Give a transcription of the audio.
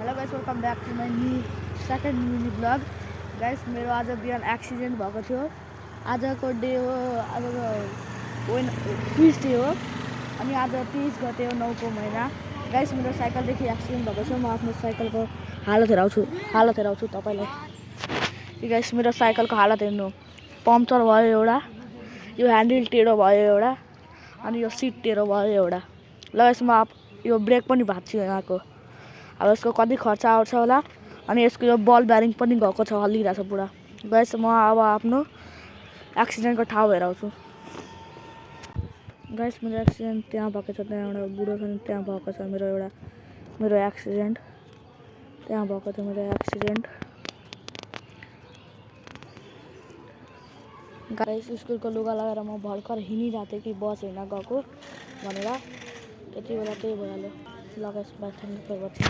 Hello guys, welcome back to my second mini blog. Guys, मेरो आज बिहान accident भएको थियो। आजको डे हो, आजको ट्युसडे हो अनि आज 23 गते हो 9को महिना। गाइस, मेरो साइकलदेखि एक्सिडेन्ट भएको छ। म आफ्नो साइकलको हालत हेराउँछु तपाईँलाई। गाइस, मेरो साइकलको हालत हेर्नु। पम्चर भयो एउटा, यो ह्यान्डल टेढो भयो एउटा, अनि यो सिट टेढो भयो एउटा। ल गाइस, म यो ब्रेक पनि भाँच्छु यहाँको। अब यसको कति खर्च आउँछ होला। अनि यसको यो बल ब्यारिङ पनि गएको छ, हल्लिरहेको छ पुरा। गाइस, म अब आफ्नो एक्सिडेन्टको ठाउँ हेराउँछु। गाइस, मेरो एक्सिडेन्ट त्यहाँ भएको छ, त्यहाँ एउटा बुढो छ, त्यहाँ भएको छ मेरो एक्सिडेन्ट। त्यहाँ भएको छ मेरो एक्सिडेन्ट। गाइस, स्कुलको लुगा लगाएर म भर्खर हिँडिरहेको थिएँ कि बस हिँड्न गएको भनेर, त्यति बेला त्यही भइहाल्यो। ल guys, bye, thank you for watching.